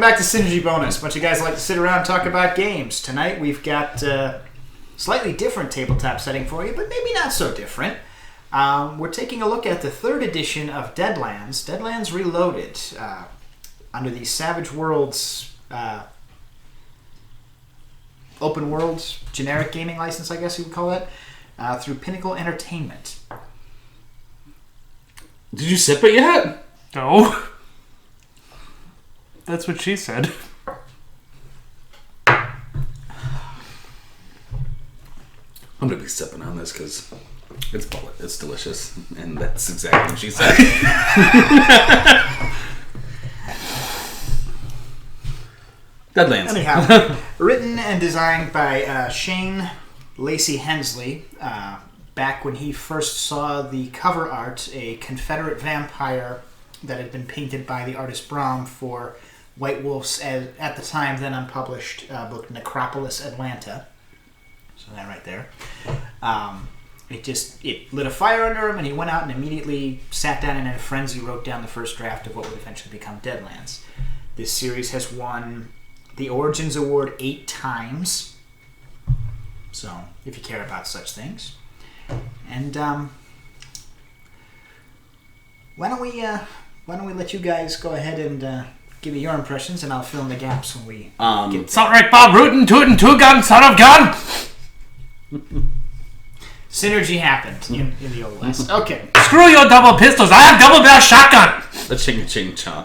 Welcome back to Synergy Bonus. A bunch of guys like to sit around and talk about games. Tonight we've got a slightly different tabletop setting for you, but maybe not so different. We're taking a look at the third edition of Deadlands, Deadlands Reloaded, under the Savage Worlds open world generic gaming license, I guess you would call it, through Pinnacle Entertainment. Did you sip it yet? No. That's what she said. I'm going to be sipping on this because it's delicious. And that's exactly what she said. Deadlands. Anyhow, written and designed by Shane Lacey Hensley. Back when he first saw the cover art, a Confederate vampire that had been painted by the artist Brahm for White Wolf's, at the time, then unpublished book Necropolis Atlanta. So that right there. It lit a fire under him, and he went out and immediately sat down and in a frenzy wrote down the first draft of what would eventually become Deadlands. This series has won the Origins Award 8 times. So, if you care about such things. And why don't we let you guys go ahead and give me your impressions, and I'll fill in the gaps when we get It's alright, Bob. Rootin' tootin' two-gun, son of gun! Synergy happened in the Old West. Okay. Screw your double pistols. I have double barrel shotgun! A ching-cha.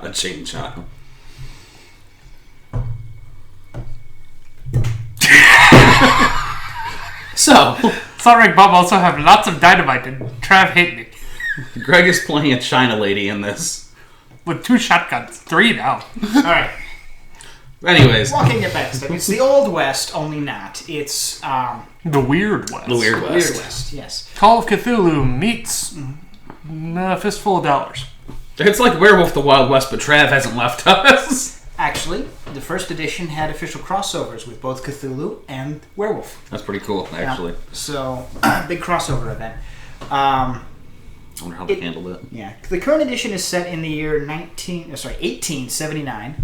So, Sorry, Bob also have lots of dynamite and Trav hate me. Greg is playing a China lady in this. With 2 shotguns. 3 now. Alright. Anyways. Walking it back a step. It's the Old West, only not. It's The Weird West. The Weird West. Weird West, yes. Call of Cthulhu meets a fistful of dollars. It's like Werewolf the Wild West, but Trav hasn't left us. Actually, the first edition had official crossovers with both Cthulhu and Werewolf. That's pretty cool, actually. Yeah. So, big crossover event. I wonder how they handled it. Yeah. The current edition is set in the year 1879.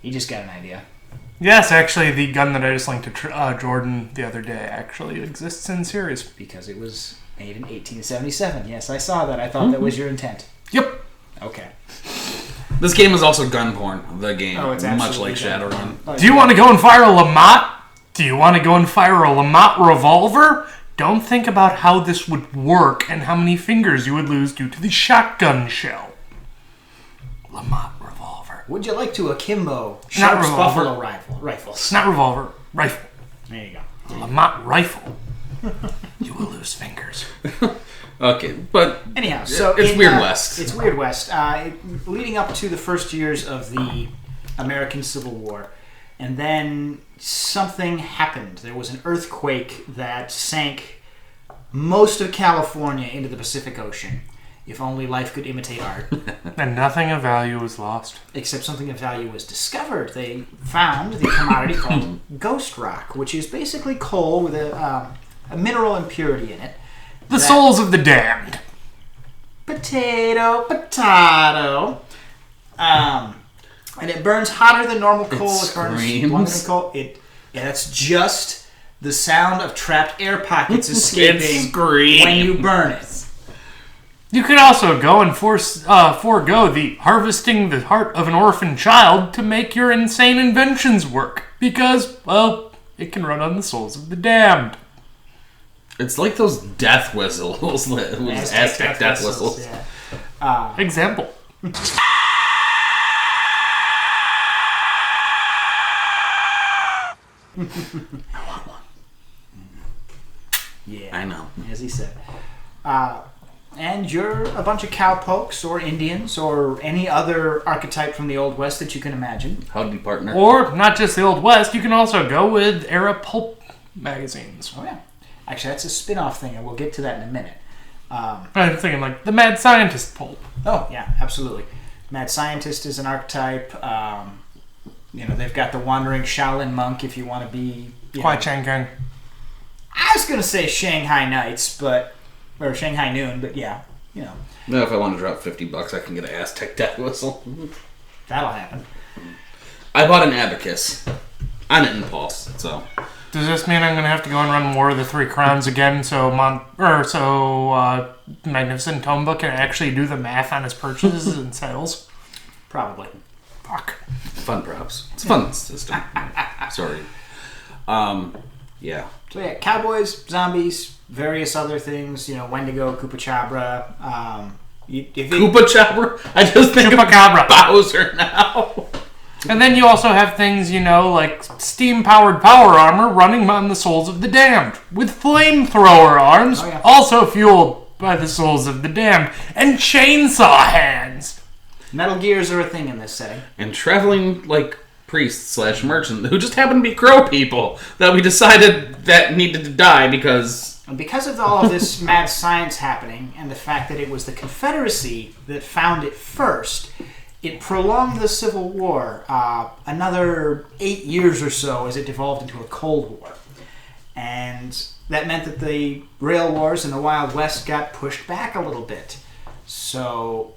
You just got an idea. Yes, actually, the gun that I just linked to Jordan the other day actually exists in series. Because it was made in 1877. Yes, I saw that. I thought that was your intent. Yep. Okay. This game is also gun porn, the game. Oh, it's much like absolutely Shadowrun. Oh, Do you want to go and fire a Lamont? Do you want to go and fire a Lamont revolver? Don't think about how this would work and how many fingers you would lose due to the shotgun shell. Lamont revolver. Would you like to akimbo Not Sharp's revolver. Buffalo rifles? Not revolver. Rifle. There you go. Lamont rifle. You will lose fingers. Okay, but Anyhow, so it's Weird West. It's Weird West. Leading up to the first years of the American Civil War, and then something happened. There was an earthquake that sank most of California into the Pacific Ocean. If only life could imitate art. And nothing of value was lost. Except something of value was discovered. They found the commodity called ghost rock, which is basically coal with a mineral impurity in it. The souls of the damned. Potato. And it burns hotter than normal coal. It burns longer than coal. That's just the sound of trapped air pockets escaping when you burn it. You could also go and forego the harvesting the heart of an orphan child to make your insane inventions work. Because, well, it can run on the souls of the damned. It's like those death whistles. Those Aztec death whistles. Yeah. Example. I want one. Yeah. I know. As he said. And you're a bunch of cowpokes or Indians or any other archetype from the Old West that you can imagine. Howdy, partner. Or, not just the Old West, you can also go with era pulp magazines. Oh, yeah. Actually, that's a spin-off thing, and we'll get to that in a minute. I'm thinking like the Mad Scientist pulp. Oh, yeah, absolutely. Mad Scientist is an archetype. They've got the Wandering Shaolin Monk if you want to be... Kwai Chang Kang. I was going to say Shanghai Nights, or Shanghai Noon, but yeah. you know. No, if I want to drop $50, I can get an Aztec death whistle. That'll happen. I bought an abacus on impulse, so. Does this mean I'm going to have to go and run War of the Three Crowns again so Magnificent Tomebook can actually do the math on his purchases and sales? Probably. Fuck. Fun props. It's a fun system. Sorry. Yeah. So yeah, cowboys, zombies, various other things. You know, Wendigo, Chupacabra. Koopa Chopper? I just think Chupacabra. of Bowser now. And then you also have things, like steam-powered power armor running on the souls of the damned, with flamethrower arms, also fueled by the souls of the damned, and chainsaw hands. Metal Gears are a thing in this setting. And traveling, priest/merchant, who just happen to be crow people that we decided that needed to die because... And because of all of this mad science happening, and the fact that it was the Confederacy that found it first... It prolonged the Civil War another 8 years or so as it devolved into a Cold War. And that meant that the rail wars in the Wild West got pushed back a little bit. So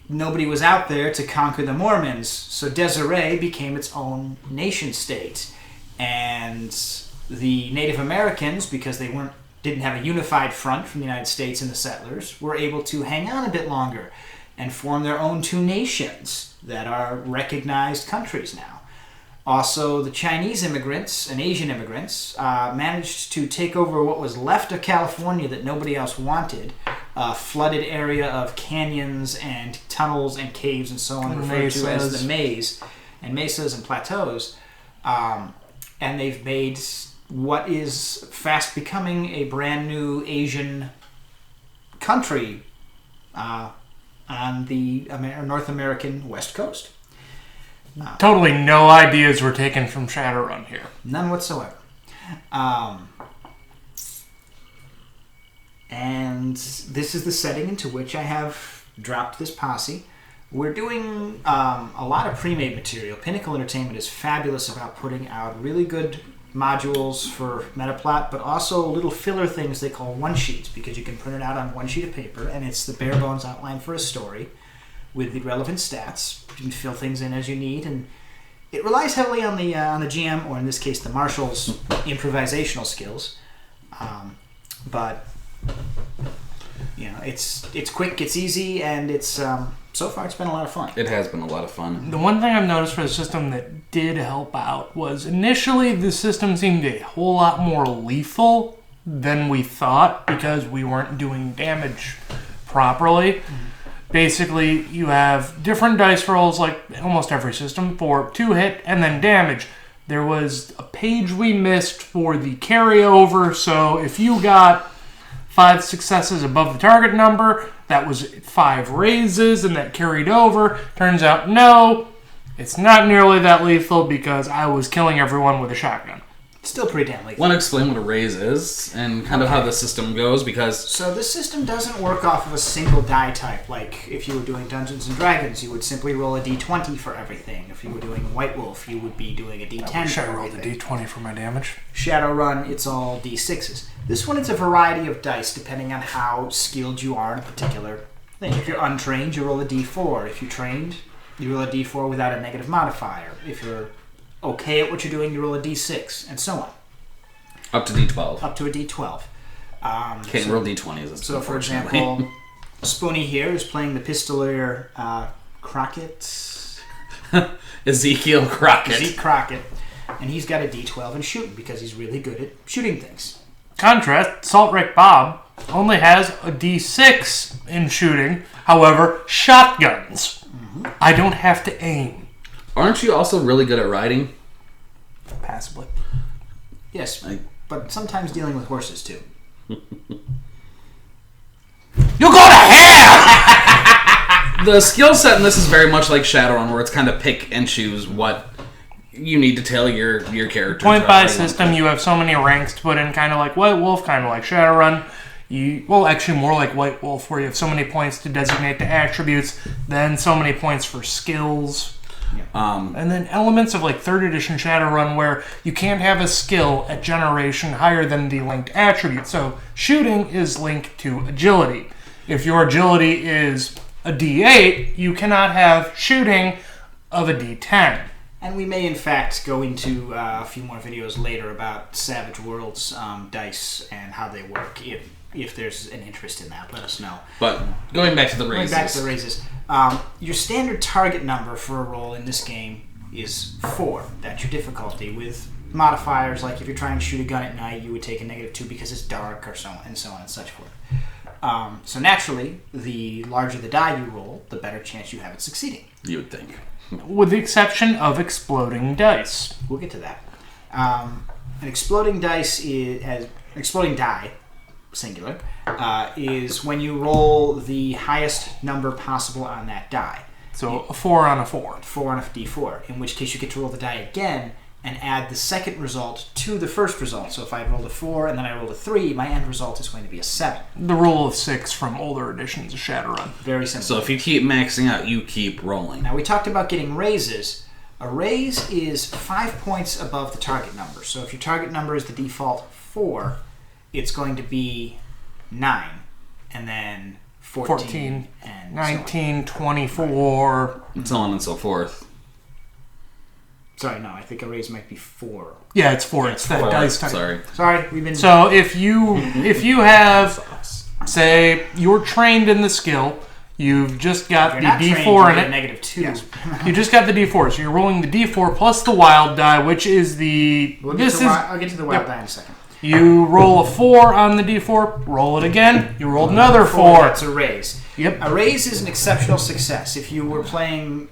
nobody was out there to conquer the Mormons. So Desiree became its own nation state. And the Native Americans, because they didn't have a unified front from the United States and the settlers, were able to hang on a bit longer and form their own two nations that are recognized countries now. Also, the Chinese immigrants and Asian immigrants managed to take over what was left of California that nobody else wanted, a flooded area of canyons and tunnels and caves and so on, referred to as the maze, and mesas and plateaus. And they've made what is fast becoming a brand new Asian country on the North American West Coast. Totally no ideas were taken from Shadowrun here. None whatsoever. And this is the setting into which I have dropped this posse. We're doing a lot of pre-made material. Pinnacle Entertainment is fabulous about putting out really good modules for Metaplot, but also little filler things they call one-sheets, because you can print it out on one sheet of paper, and it's the bare-bones outline for a story with the relevant stats. You can fill things in as you need, and it relies heavily on the GM, or in this case the Marshal's improvisational skills. But it's quick, it's easy, and it's so far it's been a lot of fun. It has been a lot of fun. The one thing I've noticed for the system that did help out was initially the system seemed a whole lot more lethal than we thought because we weren't doing damage properly. Mm-hmm. Basically, you have different dice rolls, like almost every system, for 2-hit and then damage. There was a page we missed for the carryover, so if you got 5 successes above the target number, that was 5 raises, and that carried over. Turns out, no, it's not nearly that lethal because I was killing everyone with a shotgun. Still pretty damn lethal. Want to explain what a raise is and kind of how the system goes? Because so this system doesn't work off of a single die type. Like if you were doing Dungeons and Dragons, you would simply roll a d20 for everything. If you were doing White Wolf, you would be doing a d10 for everything. I rolled a d20 for my damage. Shadowrun, it's all d6s. This one, it's a variety of dice depending on how skilled you are in a particular thing. If you're untrained, you roll a d4. If you're trained, you roll a d4 without a negative modifier. If you're okay at what you're doing, you roll a d6, and so on. Up to d12. Up to a d12. Can't roll d20s. So, for example, Spoonie here is playing the Pistolier Crockett. Ezekiel Crockett. Zeke Crockett. And he's got a d12 in shooting because he's really good at shooting things. Contrast, Salt Rick Bob only has a d6 in shooting. However, shotguns. Mm-hmm. I don't have to aim. Aren't you also really good at riding? Passively. Yes, but sometimes dealing with horses, too. You go to hell! The skill set in this is very much like Shadowrun, where it's kind of pick and choose what you need to tell your character. Point by system, you have so many ranks to put in, kind of like White Wolf, kind of like Shadowrun. Actually more like White Wolf, where you have so many points to designate the attributes, then so many points for skills. Yeah. And then elements of like 3rd edition Shadowrun where you can't have a skill at generation higher than the linked attribute. So shooting is linked to agility. If your agility is a D8, you cannot have shooting of a D10. And we may, in fact, go into a few more videos later about Savage Worlds dice and how they work. If there's an interest in that, let us know. But going back to the raises. Your standard target number for a roll in this game is 4. That's your difficulty. With modifiers, like if you're trying to shoot a gun at night, you would take a -2 because it's dark, or so on and such forth. So naturally, the larger the die you roll, the better chance you have at succeeding. You would think. With the exception of exploding dice. We'll get to that. An exploding exploding die, singular, is when you roll the highest number possible on that die. So a 4 on a 4. 4 on a d4, in which case you get to roll the die again and add the second result to the first result. So if I rolled a 4 and then I rolled a 3, my end result is going to be a 7. The rule of 6 from older editions of Shadowrun. Very simple. So if you keep maxing out, you keep rolling. Now we talked about getting raises. A raise is 5 points above the target number. So if your target number is the default 4, it's going to be 9, and then 14 and 19, 24. And so on and so forth. Sorry, no, I think a raise might be 4. Yeah, it's 4. It's that dice type. Sorry. We've been... So if you have, say, you're trained in the skill, you've just got the D4 in it. -2. Yes. You just got the D4, so you're rolling the D4 plus the wild die, which is the... I'll get to the wild die in a second. You roll a 4 on the D4, roll it again, you rolled another 4. That's a raise. Yep. A raise is an exceptional success. If you were playing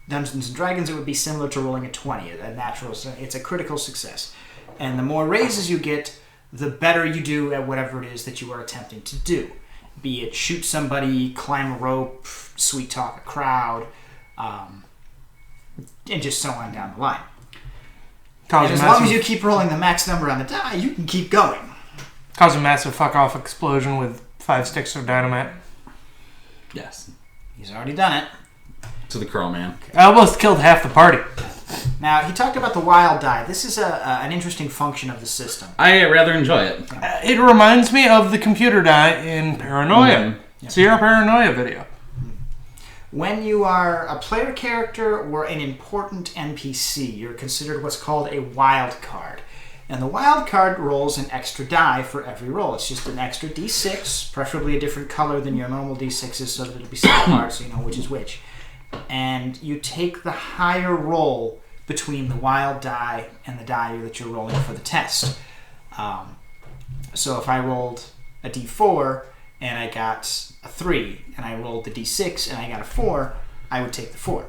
Dungeons and Dragons, it would be similar to rolling a 20. It's a critical success. And the more raises you get, the better you do at whatever it is that you are attempting to do. Be it shoot somebody, climb a rope, sweet talk a crowd, and just so on down the line. And as long as you keep rolling the max number on the die, you can keep going. Cause a massive fuck-off explosion with 5 sticks of dynamite. Yes. He's already done it. To the Crow Man. I almost killed half the party. Now, he talked about the wild die. This is an interesting function of the system. I rather enjoy it. It reminds me of the computer die in Paranoia. Mm-hmm. Sierra Paranoia video. When you are a player character or an important NPC, you're considered what's called a wild card. And the wild card rolls an extra die for every roll. It's just an extra d6, preferably a different color than your normal d6s so that it'll be set apart so you know which is which. And you take the higher roll between the wild die and the die that you're rolling for the test. So if I rolled a d4 and I got a 3, and I rolled the d6 and I got a 4, I would take the 4.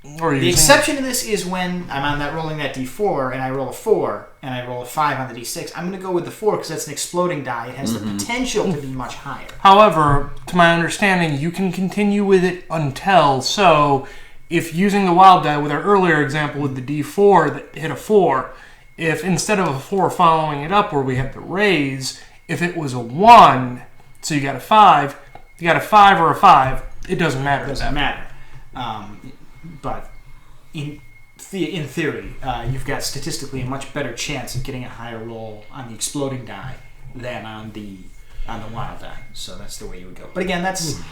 The exception to this is when I'm on that rolling that d4 and I roll a 4 and I roll a 5 on the d6. I'm going to go with the 4 because that's an exploding die. It has the potential to be much higher. However, to my understanding, you can continue with it until, so if using the wild die with our earlier example with the d4 that hit a 4, if instead of a 4 following it up where we had the raise, if it was a 1, so you got a 5 or a 5, it doesn't matter. It doesn't matter. But in theory, you've got statistically a much better chance of getting a higher roll on the exploding die than on the wild die. So that's the way you would go. But again, that's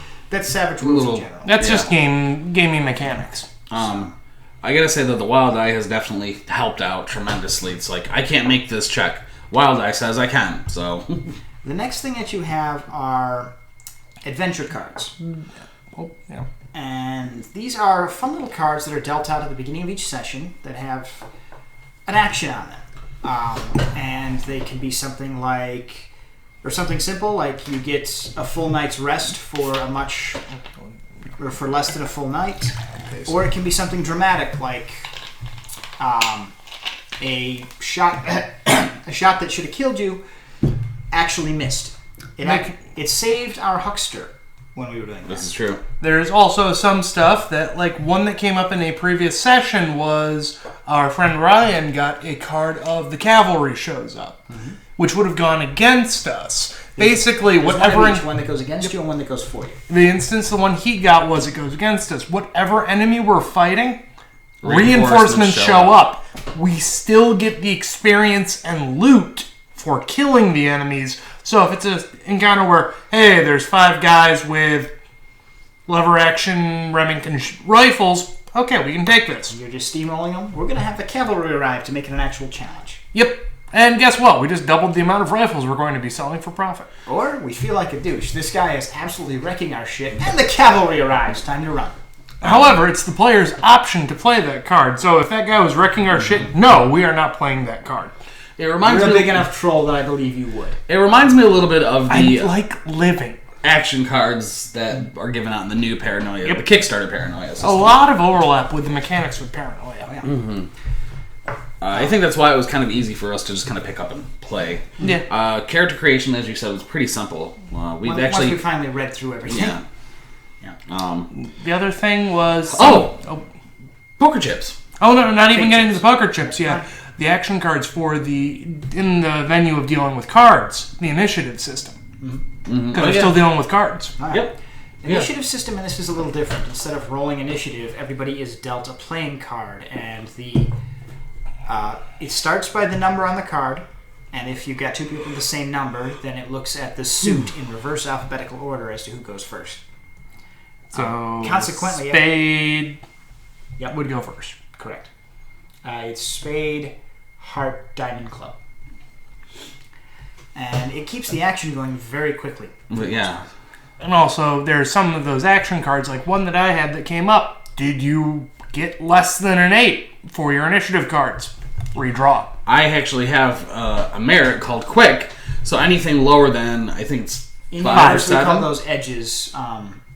Savage Rules in general. That's just gaming mechanics. I gotta say that the wild die has definitely helped out tremendously. It's like, I can't make this check. Wild die says I can, so... The next thing that you have are adventure cards. Oh, yeah. And these are fun little cards that are dealt out at the beginning of each session that have an action on them. And they can be something like, or something simple, like you get a full night's rest for for less than a full night. Or it can be something dramatic, like a shot that should have killed you actually missed. It saved our huckster when we were doing this. This is true. There's also some stuff that, like one that came up in a previous session was our friend Ryan got a card of the cavalry shows up, which would have gone against us. Basically, whatever... One that goes against you and one that goes for you. The instance the one he got was it goes against us. Whatever enemy we're fighting, reinforcements show up. We still get the experience and loot for killing the enemies, So if it's an encounter where, hey, there's 5 guys with lever action Remington rifles, okay, we can take this. You're just steamrolling them. We're going to have the cavalry arrive to make it an actual challenge. Yep. And guess what? We just doubled the amount of rifles we're going to be selling for profit. Or we feel like a douche. This guy is absolutely wrecking our shit, and the cavalry arrives. Time to run. However, it's the player's option to play that card. So if that guy was wrecking our shit, no, we are not playing that card. It reminds You're me a big enough troll that I believe you would. It reminds me a little bit of the I like living. action cards that are given out in the new Paranoia, the Kickstarter Paranoia system. A lot of overlap with the mechanics with Paranoia. Yeah. Mm-hmm. I think that's why it was kind of easy for us to just kind of pick up and play. Yeah. Character creation, as you said, was pretty simple. Once we finally read through everything. Yeah. The other thing was... Poker chips. Oh, no, not even getting to the poker chips yet. The action cards for in the venue of dealing with cards, the initiative system. Because we're still dealing with cards. Right. Yep. Initiative system in this is a little different. Instead of rolling initiative, everybody is dealt a playing card, and it starts by the number on the card, and if you've got 2 people with the same number, then it looks at the suit in reverse alphabetical order as to who goes first. So, consequently, spade would go first. Correct. It's spade, heart, diamond, club. And it keeps the action going very quickly. But yeah. And also, there's some of those action cards, like one that I had that came up. Did you get less than an 8 for your initiative cards? Redraw. I actually have a merit called Quick, so anything lower than, I think it's 5 or 7. We call those edges.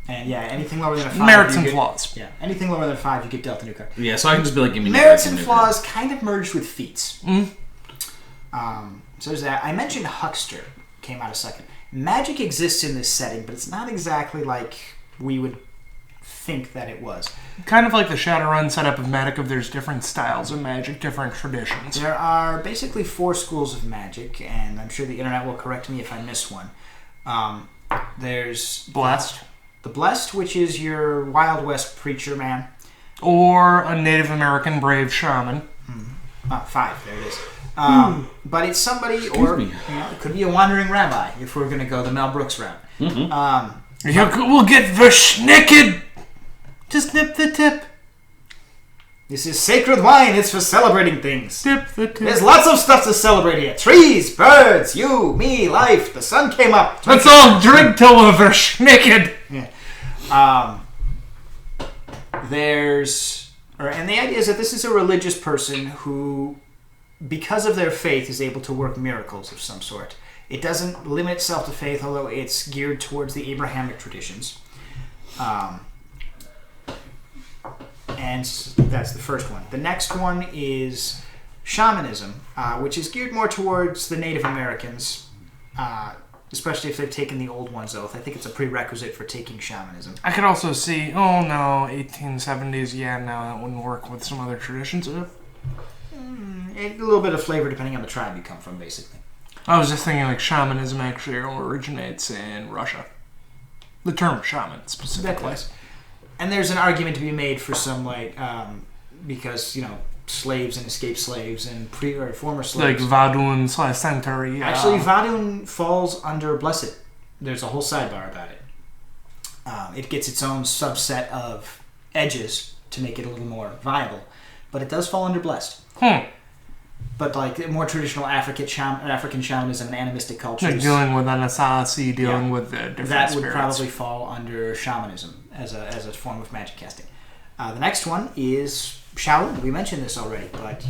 And yeah, anything lower than a 5. Merits and flaws. Yeah, anything lower than a 5, you get dealt a new card. Yeah, so I can just be like, give me merits and flaws kind of merged with feats. So there's that. I mentioned Huckster came out a second. Magic exists in this setting, but it's not exactly like we would think that it was. Kind of like the Shadowrun setup of Magic, there's different styles of magic, different traditions. There are basically 4 schools of magic, and I'm sure the internet will correct me if I miss one. There's Blessed. The Blessed, which is your Wild West preacher man. Or a Native American brave shaman. 5, there it is. But it's somebody, it could be a wandering rabbi, if we're going to go the Mel Brooks route. We'll get verschnicked! Just nip the tip. This is sacred wine, it's for celebrating things. Dip the tip. There's lots of stuff to celebrate here. Trees, birds, you, me, life, the sun came up. Let's all drink till we're verschnicked! Yeah. And the idea is that this is a religious person who, because of their faith, is able to work miracles of some sort. It doesn't limit itself to faith, although it's geared towards the Abrahamic traditions. And that's the first one. The next one is shamanism, which is geared more towards the Native Americans, especially if they've taken the Old One's Oath. I think it's a prerequisite for taking shamanism. I could also see, 1870s, no, that wouldn't work with some other traditions. A little bit of flavor depending on the tribe you come from, basically. I was just thinking like shamanism actually originates in Russia. The term shaman, specifically. And there's an argument to be made for some, because, slaves and escaped slaves and former slaves. Like Vadun / Centauri. Actually, Vadun falls under Blessed. There's a whole sidebar about it. It gets its own subset of edges to make it a little more viable. But it does fall under Blessed. But like more traditional African shamanism and animistic cultures, like dealing with Anasazi, with the different that spirits. would probably fall under shamanism as a form of magic casting. The next one is Shaolin. We mentioned this already, but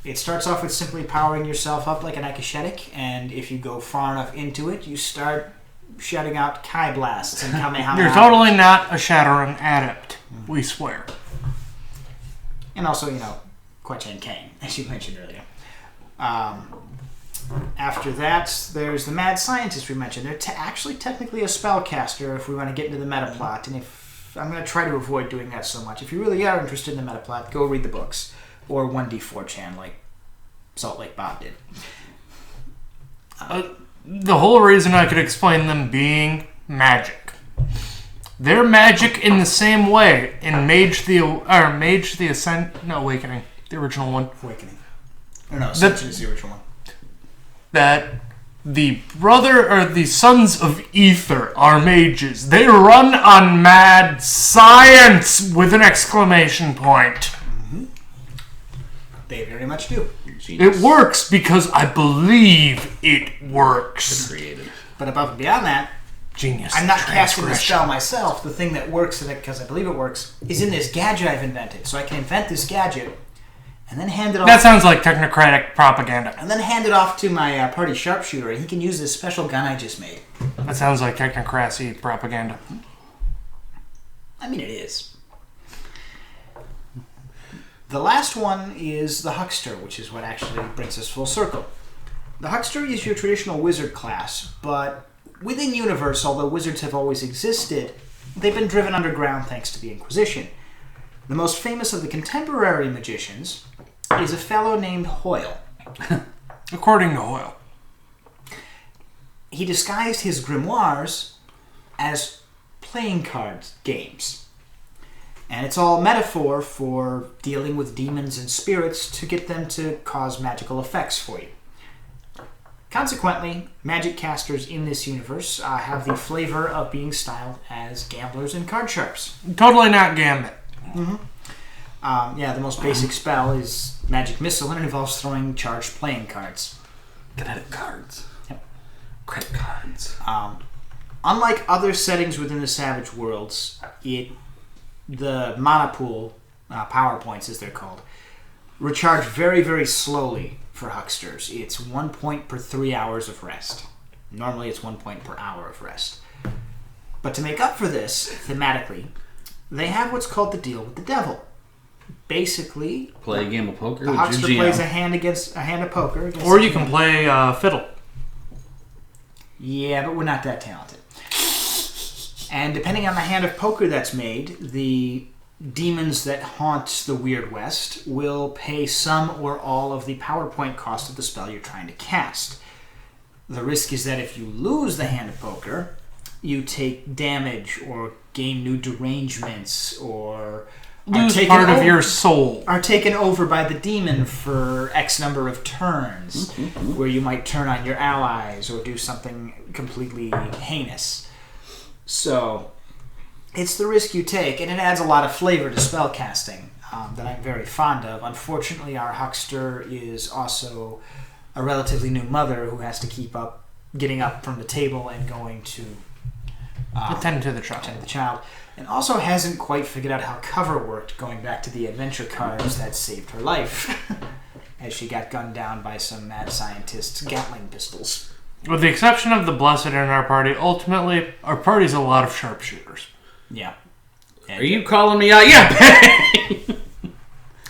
it starts off with simply powering yourself up like an Akashetic, and if you go far enough into it, you start shouting out Kai blasts and Kamehameha. You're totally not a Shadowrun adept. We swear. And also, Quechen Kane, as you mentioned earlier. After that, there's the Mad Scientist we mentioned. They're actually technically a spellcaster if we want to get into the meta plot, and if I'm going to try to avoid doing that so much. If you really are interested in the meta plot, go read the books, or 1D4chan like Salt Lake Bob did. The whole reason I could explain them being magic. They're magic in the same way in Mage the Awakening. The original one. Awakening. No, Ascension is the original one. That The sons of Ether are mages. They run on mad science with an exclamation point. They very much do. Genius. It works because I believe it works. Creative. But above and beyond that, Genius. I'm not casting the transgression. spell myself. The thing that works in it, because I believe it works, is in this gadget I've invented. So I can invent this gadget and then hand it off. That sounds like technocratic propaganda. And then hand it off to my party sharpshooter, and he can use this special gun I just made. That sounds like technocracy propaganda. I mean, it is. The last one is the Huckster, which is what actually brings us full circle. The Huckster is your traditional wizard class, but within universe, although wizards have always existed, they've been driven underground thanks to the Inquisition. The most famous of the contemporary magicians is a fellow named Hoyle. According to Hoyle. He disguised his grimoires as playing card games. And it's all metaphor for dealing with demons and spirits to get them to cause magical effects for you. Consequently, magic casters in this universe have the flavor of being styled as gamblers and card sharps. Totally not Gambit. The most basic spell is Magic Missile, and it involves throwing charged playing cards. Kinetic cards. Yep. Credit cards. Unlike other settings within the Savage Worlds, the mana pool, power points as they're called, recharge very, very slowly for hucksters. It's 1 point per 3 hours of rest. Normally it's 1 point per hour of rest. But to make up for this, thematically, they have what's called the Deal with the Devil. Basically, Play a game of poker the with huckster your plays GM. a hand of poker. Against Or you the can GM. play fiddle. Yeah, but we're not that talented. And depending on the hand of poker that's made, the demons that haunt the Weird West will pay some or all of the PowerPoint cost of the spell you're trying to cast. The risk is that if you lose the hand of poker, you take damage or gain new derangements or Lose part of your soul. are taken over by the demon for X number of turns, where you might turn on your allies or do something completely heinous. So, it's the risk you take, and it adds a lot of flavor to spellcasting that I'm very fond of. Unfortunately, our huckster is also a relatively new mother who has to keep up, getting up from the table and going to Attend to the child. the child, and also hasn't quite figured out how cover worked, going back to the adventure cards that saved her life as she got gunned down by some mad scientist's Gatling pistols. With the exception of the Blessed in our party, ultimately, our party's a lot of sharpshooters. Yeah. Are you calling me out? Yeah,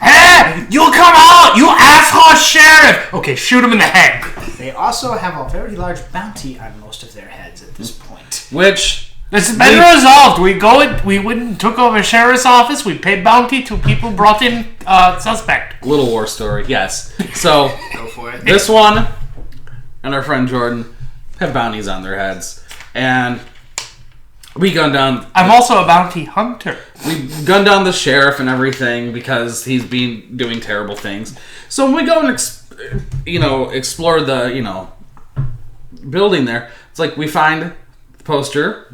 Hey! You come out! You asshole sheriff! Okay, shoot him in the head. They also have a very large bounty on most of their heads at this point. Which It's been resolved. We went and took over sheriff's office. We paid bounty to people brought in suspect. Little war story, yes. So Go for it. this one and our friend Jordan have bounties on their heads, and we gunned down. I'm also a bounty hunter. We gunned down the sheriff and everything because he's been doing terrible things. So when we go and explore the building there, it's like we find the poster,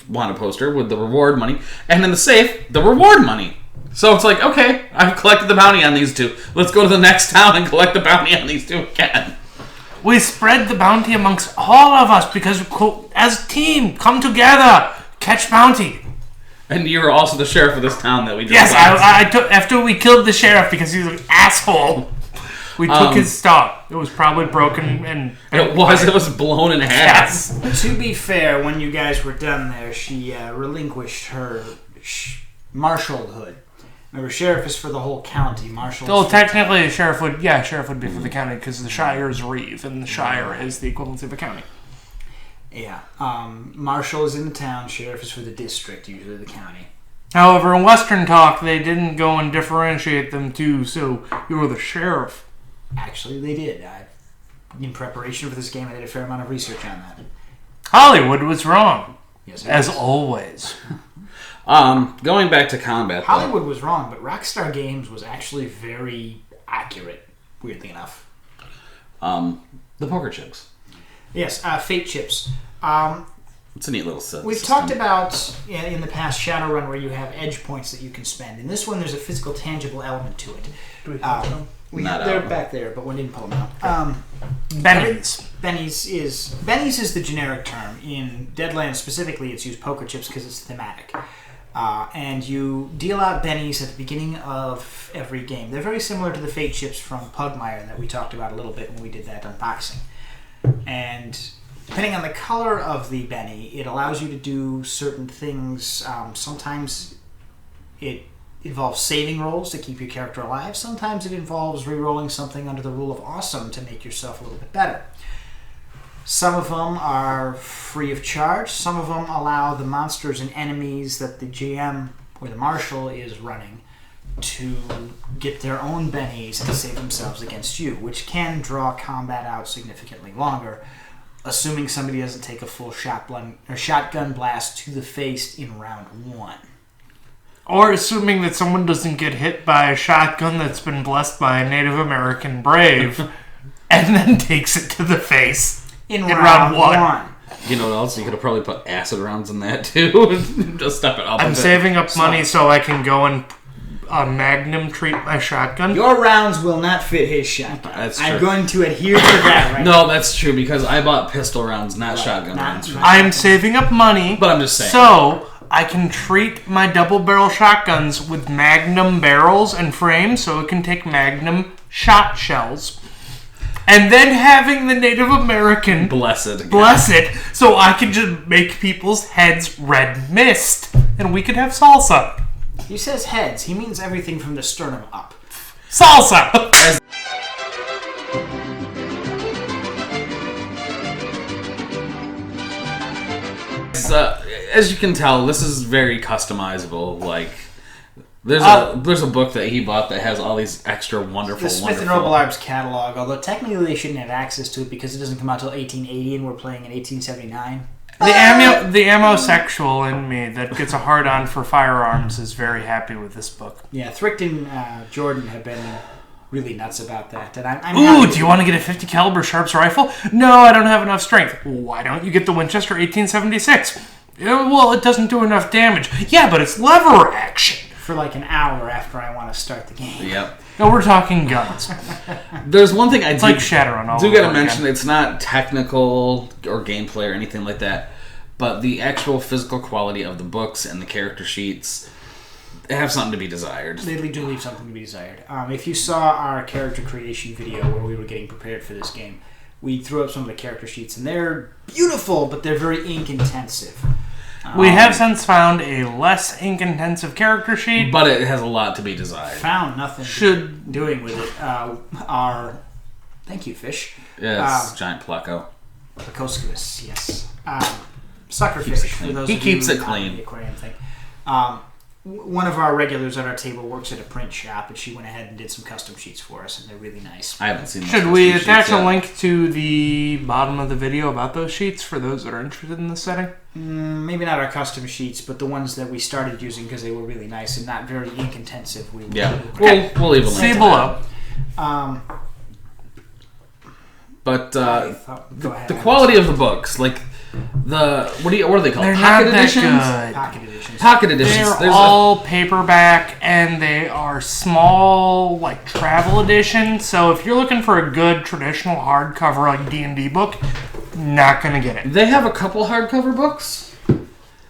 wanted poster with the reward money, and in the safe the reward money. So it's like, okay, I've collected the bounty on these two. Let's go to the next town and collect the bounty on these two again. We spread the bounty amongst all of us because, as a team, come together, catch bounty. And you're also the sheriff of this town that we just Yes, left. I took after we killed the sheriff because he's an asshole. We took his stuff. It was probably broken and It was blown in half. yes. To be fair, when you guys were done there, she relinquished her marshalhood. Remember, sheriff is for the whole county. Marshal. Well, technically, sheriff would be for the county because the Shire is Reeve, and the Shire is the equivalent of a county. Yeah. Marshal is in the town. Sheriff is for the district, usually the county. However, in Western talk, they didn't go and differentiate them too. So you were the sheriff. Actually, they did. In preparation for this game, I did a fair amount of research on that. Hollywood was wrong, Yes, it as was. always. Going back to combat, though. Hollywood was wrong, but Rockstar Games was actually very accurate, weirdly enough. The poker chips. Yes, fate chips. It's a neat little system. We've talked about in the past Shadowrun where you have edge points that you can spend. In this one, there's a physical, tangible element to it. Do we have them? They're back there, but we didn't pull them out. Bennies. Bennies is the generic term. In Deadlands specifically, it's used poker chips because it's thematic. And you deal out bennies at the beginning of every game. They're very similar to the fate chips from Pugmire that we talked about a little bit when we did that unboxing. And depending on the color of the benny, it allows you to do certain things. Sometimes it involves saving rolls to keep your character alive. Sometimes it involves re-rolling something under the rule of awesome to make yourself a little bit better. Some of them are free of charge. Some of them allow the monsters and enemies that the GM or the marshal is running to get their own bennies and save themselves against you, which can draw combat out significantly longer, assuming somebody doesn't take a full shotgun blast to the face in round 1. Or assuming that someone doesn't get hit by a shotgun that's been blessed by a Native American brave and then takes it to the face in round 1. You know what else? You could have probably put acid rounds in that too. Just step it up. I'm saving up money so I can go and Magnum treat my shotgun. Your rounds will not fit his shotgun. That's true. I'm going to adhere to that right No, that's true because I bought pistol rounds, not shotgun rounds. I'm saving up money. But I'm just saying. So I can treat my double barrel shotguns with Magnum barrels and frames so it can take Magnum shot shells. And then having the Native American bless it so I can just make people's heads red mist. And we could have salsa. He says heads. He means everything from the sternum up. Salsa! As you can tell, this is very customizable. Like, there's a book that he bought that has all these extra wonderful. The Smith and Robillard's catalog, although technically they shouldn't have access to it because it doesn't come out till 1880 and we're playing in 1879. The ammo-sexual in me that gets a hard-on for firearms is very happy with this book. Yeah, Thricht and Jordan have been really nuts about that. And I'm Ooh, do you want to get a 50 caliber Sharps rifle? No, I don't have enough strength. Why don't you get the Winchester 1876? Well, it doesn't do enough damage. Yeah, but it's lever action. For like an hour after I want to start the game. Yep. No, we're talking guns. The's one thing it's like Shadowrun all do over got to again. mention. It's not technical or gameplay or anything like that, but the actual physical quality of the books and the character sheets have something to be desired. They do leave something to be desired. If you saw our character creation video where we were getting prepared for this game, we threw up some of the character sheets, and they're beautiful, but they're very ink intensive. We have since found a less ink-intensive character sheet. But it has a lot to be desired. Found nothing doing with it. Thank you, Fish. Yes, giant Pleco. Plecoscus, yes. Suckerfish, for those He of you keeps it not clean. in the aquarium thing. One of our regulars at our table works at a print shop, and she went ahead and did some custom sheets for us, and they're really nice. I haven't seen those Should we custom attach sheets a yet. link to the bottom of the video about those sheets for those that are interested in this setting? Maybe not our custom sheets, but the ones that we started using because they were really nice and not very ink intensive. Yeah, Okay. we'll leave a link. See to below. But Go ahead. the quality of the books, like what are they called? They're Pocket not editions. that good. Pocket editions. Pocket editions. They're all paperback, and they are small, like travel edition. So if you're looking for a good traditional hardcover, like D&D book, not gonna get it. They have a couple hardcover books.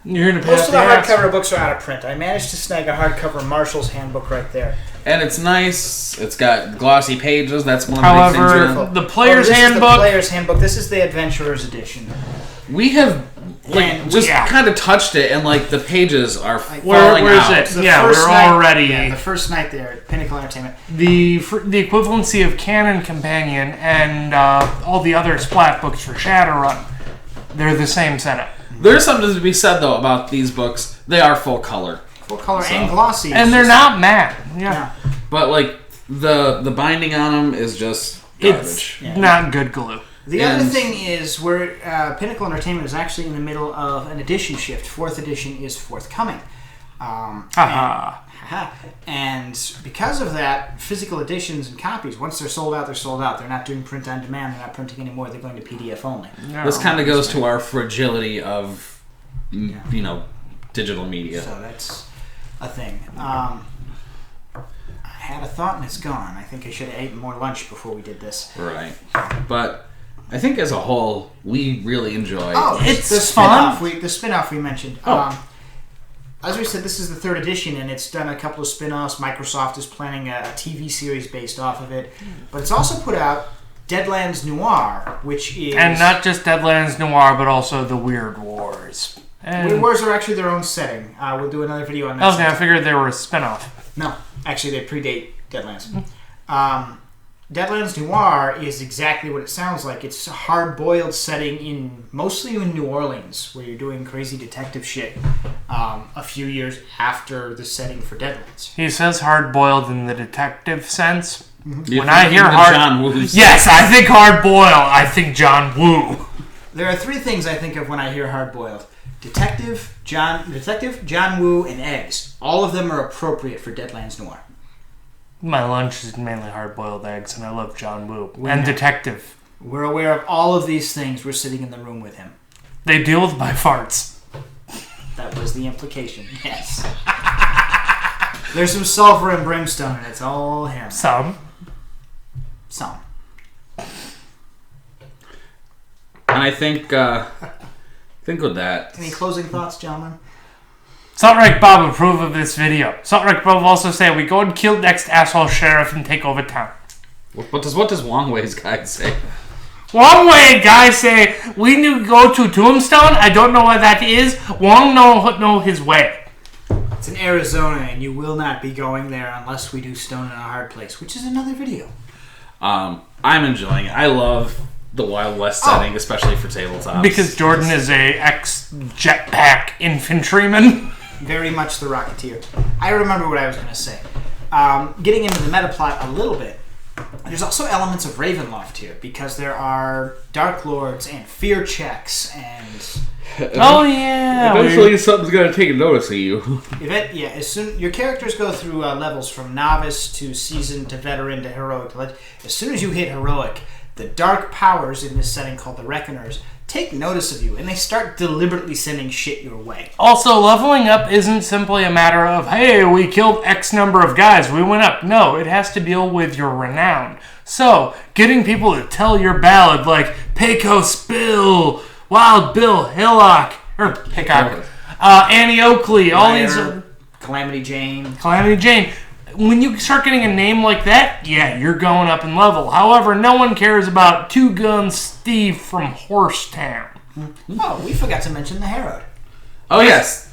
You're gonna pay Most of the ass. hardcover books are out of print. I managed to snag a hardcover Marshall's Handbook right there. And it's nice. It's got glossy pages. That's one of the big However, things. the Player's this Handbook. is the Player's Handbook. This is the Adventurer's Edition. We have And just yeah. kind of touched it, and like the pages are falling Where is out. it? The Yeah, first we're night- already Yeah, the first night there at Pinnacle Entertainment. the equivalency of Canon Companion and all the other splat books for Shadowrun. They're the same setup. There's something to be said though about these books. They are full color, Full color So- and glossy. And they're not matte. Yeah. Yeah. but like the binding on them is just garbage. It's not good glue. The other And- thing is Pinnacle Entertainment is actually in the middle of an edition shift. 4th edition is forthcoming. Haha. And because of that, physical editions and copies, once they're sold out, they're sold out. They're not doing print on demand. They're not printing anymore. They're going to PDF only. No, this kind of goes to our fragility of, digital media. So that's a thing. I had a thought and it's gone. I think I should have eaten more lunch before we did this. Right. But I think as a whole, we really enjoyed. Oh, it's the fun. spin-off. The spin-off we mentioned. As we said, this is the 3rd edition, and it's done a couple of spin-offs. Microsoft is planning a TV series based off of it. But it's also put out Deadlands Noir, which is... And not just Deadlands Noir, but also the Weird Wars. Weird Wars are actually their own setting. We'll do another video on that. Okay, I figured they were a spin-off. No, actually they predate Deadlands. Deadlands Noir is exactly what it sounds like. It's a hard-boiled setting mostly in New Orleans, where you're doing crazy detective shit a few years after the setting for Deadlands. He says hard-boiled in the detective sense. Mm-hmm. When I hear John Woo's. Yes, I think hard-boiled. I think John Woo. There are 3 things I think of when I hear hard-boiled. Detective, John Woo, and eggs. All of them are appropriate for Deadlands Noir. My lunch is mainly hard-boiled eggs, and I love John Woo. And detective. We're aware of all of these things. We're sitting in the room with him. They deal with my farts. That was the implication, yes. There's some sulfur and brimstone, and it's all him. Some. And I think with that... Any closing thoughts, gentlemen? Saltric Bob approve of this video. Saltric Bob also say we go and kill next asshole sheriff and take over town. What does Wong Wei's guy say? Wong Wei guy say we need to go to Tombstone. I don't know what that is. Wong know his way. It's in Arizona, and you will not be going there unless we do Stone in a Hard Place, which is another video. I'm enjoying it. I love the Wild West setting, especially for tabletops. Because Jordan is a ex-jetpack infantryman. Very much the Rocketeer. I remember what I was going to say. Getting into the meta plot a little bit, there's also elements of Ravenloft here, because there are Dark Lords and fear checks and... Oh yeah. Eventually something's going to take notice of you. Your characters go through levels from novice to seasoned to veteran to heroic. As soon as you hit heroic, the dark powers in this setting called the Reckoners take notice of you, and they start deliberately sending shit your way. Also, leveling up isn't simply a matter of, hey, we killed X number of guys, we went up. No, it has to deal with your renown. So, getting people to tell your ballad, like Pecos Bill, Wild Bill, Hillock, or Hickok, Annie Oakley, all these... Calamity Jane. When you start getting a name like that, yeah, you're going up in level. However, no one cares about Two Gun Steve from Horsetown. Oh, we forgot to mention the Herod. Oh, yes.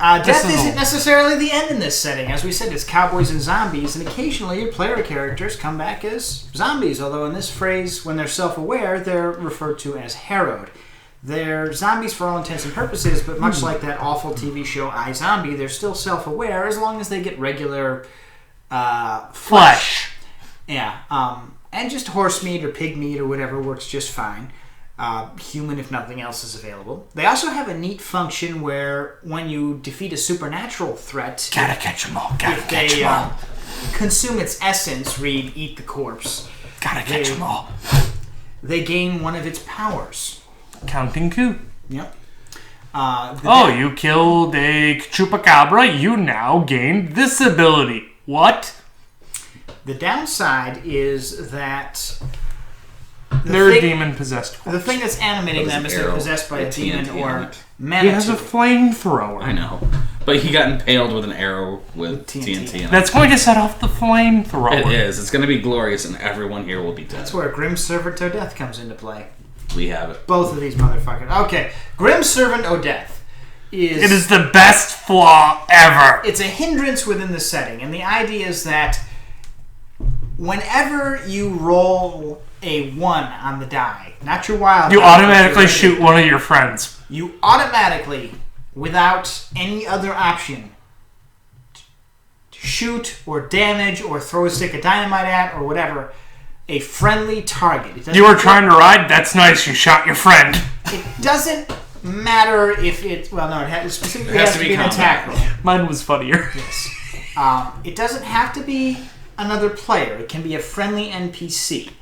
Death isn't necessarily the end in this setting. As we said, it's cowboys and zombies, and occasionally your player characters come back as zombies, although in this phrase, when they're self-aware, they're referred to as Herod. They're zombies for all intents and purposes, but much like that awful TV show iZombie, they're still self-aware as long as they get regular flesh. Yeah, and just horse meat or pig meat or whatever works just fine. Human if nothing else is available. They also have a neat function where when you defeat a supernatural threat... Gotta catch them all, consume its essence, read Eat the Corpse. Gotta catch them all. They gain one of its powers. Counting coup. Yep. You killed a chupacabra, you now gained this ability. What? The downside is that... They're demon-possessed. The thing that's animating them is they're possessed by a demon or Manitou. He has a flamethrower. I know. But he got impaled with an arrow with TNT in it. That's going to set off the flamethrower. It is. It's going to be glorious, and everyone here will be dead. That's where Grim Servant Odeth comes into play. We have it. Both of these motherfuckers. Okay. Grim Servant Odeth is... It is the best flaw ever. It's a hindrance within the setting, and the idea is that whenever you roll a 1 on the die, not your wild... You automatically shoot one of your friends. You automatically, without any other option, shoot or damage or throw a stick of dynamite at or whatever... a friendly target. You were trying to ride? That's nice. You shot your friend. It doesn't matter if it. Well, no, it specifically has to be an attack roll. Mine was funnier. Yes. It doesn't have to be another player. It can be a friendly NPC.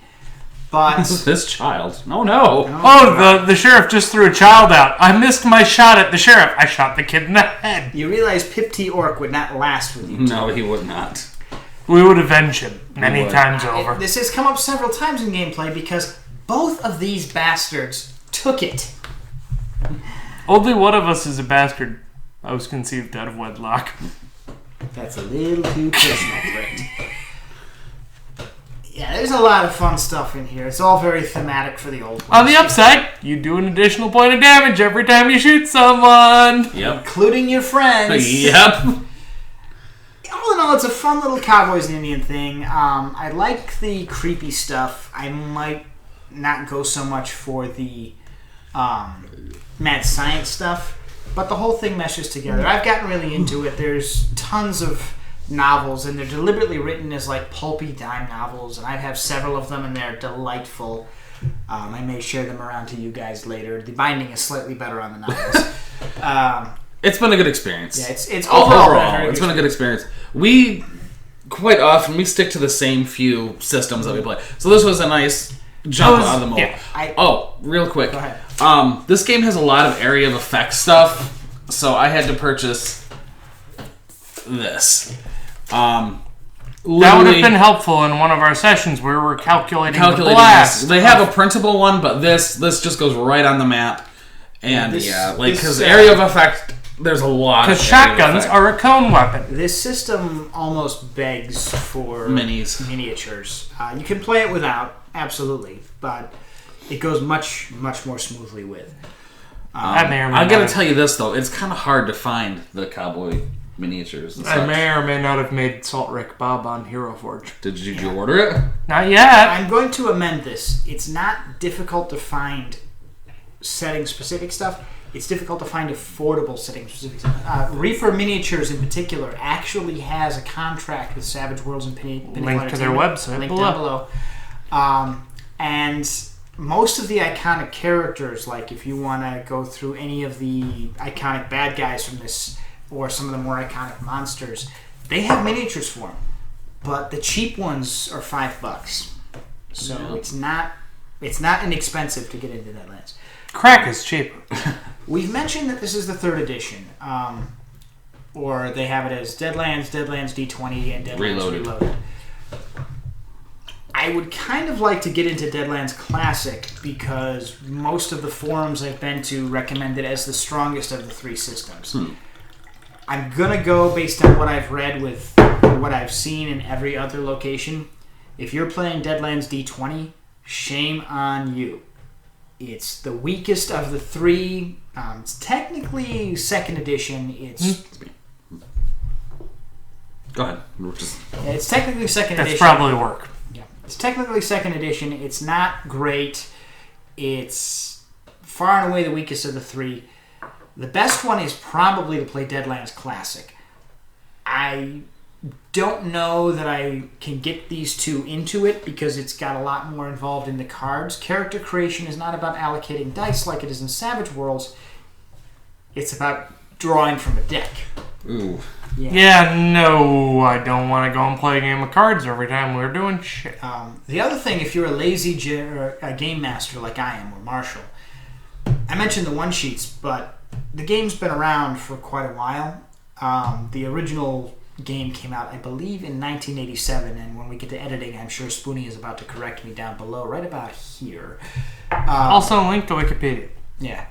But this child. Oh no. Oh, the sheriff just threw a child out. I missed my shot at the sheriff. I shot the kid in the head. You realize Pip T. Orc would not last with you. No, he would not. We would avenge him many times over. This has come up several times in gameplay because both of these bastards took it. Only one of us is a bastard. I was conceived out of wedlock. That's a little too personal, Brent. Yeah, there's a lot of fun stuff in here. It's all very thematic for the old ones. On the upside, you do an additional point of damage every time you shoot someone. Yep. Including your friends. Yep. All in all, it's a fun little Cowboys and Indian thing. I like the creepy stuff. I might not go so much for the mad science stuff, but the whole thing meshes together. I've gotten really into it. There's tons of novels, and they're deliberately written as like pulpy dime novels, and I have several of them, and they're delightful. I may share them around to you guys later. The binding is slightly better on the novels. It's been a good experience. Yeah, it's overall it's been a good experience. We quite often stick to the same few systems that we play, so this was a nice jump out of the mold. Yeah, real quick. Go ahead. This game has a lot of area of effect stuff, so I had to purchase this. That would have been helpful in one of our sessions where we're calculating the blast. This. They have a printable one, but this just goes right on the map. And because this, area of effect, there's a lot. Because shotguns are a cone weapon. This system almost begs for miniatures. You can play it without, absolutely, but it goes much, much more smoothly with. I gotta tell you this though, it's kind of hard to find the cowboy miniatures. And I may or may not have made Salt Rick Bob on Hero Forge. Did you order it? Not yet. I'm going to amend this. It's not difficult to find setting-specific stuff. It's difficult to find affordable setting-specific stuff. Reaper Miniatures, in particular, actually has a contract with Savage Worlds and Pinnacle Link to their website. Link down below. And most of the iconic characters, like if you want to go through any of the iconic bad guys from this, or some of the more iconic monsters, they have miniatures for them. But the cheap ones are $5. So it's not inexpensive to get into Deadlands. Crack is cheaper. We've mentioned that this is the 3rd edition. Or they have it as Deadlands, Deadlands D20, and Deadlands Reloaded. I would kind of like to get into Deadlands Classic because most of the forums I've been to recommend it as the strongest of the 3 systems. I'm going to go based on what I've read with what I've seen in every other location. If you're playing Deadlands D20, shame on you. It's the weakest of the 3. It's technically 2nd edition. Go ahead. It's technically 2nd edition. That's probably work. Yeah, it's technically 2nd edition. It's not great. It's far and away the weakest of the 3. The best one is probably to play Deadlands Classic. I don't know that I can get these two into it because it's got a lot more involved in the cards. Character creation is not about allocating dice like it is in Savage Worlds. It's about drawing from a deck. Ooh. Yeah, no, I don't want to go and play a game of cards every time we're doing shit. The other thing, if you're a lazy game master like I am, or Marshall, I mentioned the one-sheets, but the game's been around for quite a while. The original game came out, I believe, in 1987, and when we get to editing, I'm sure Spoonie is about to correct me down below, right about here. Also, link to Wikipedia. Yeah.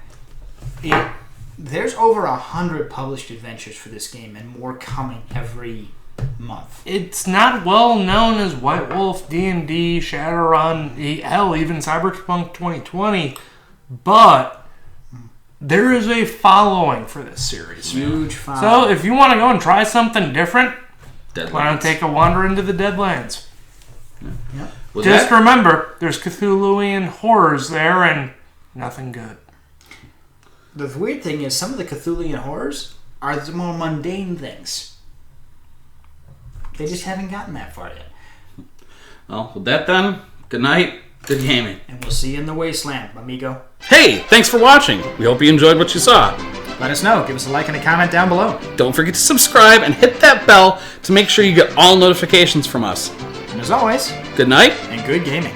There's over 100 published adventures for this game, and more coming every month. It's not well known as White Wolf, D&D, Shadowrun, hell, even Cyberpunk 2020, but there is a following for this series. Huge following. So if you want to go and try something different, Deadlands. why not take a wander into the Deadlands? Yep. Just remember, there's Cthulhuian horrors there and nothing good. The weird thing is some of the Cthulhuian horrors are the more mundane things. They just haven't gotten that far yet. Well, with that then, good night. Good gaming. And we'll see you in the wasteland, amigo. Hey, thanks for watching. We hope you enjoyed what you saw. Let us know. Give us a like and a comment down below. Don't forget to subscribe and hit that bell to make sure you get all notifications from us. And as always, Good night. and good gaming.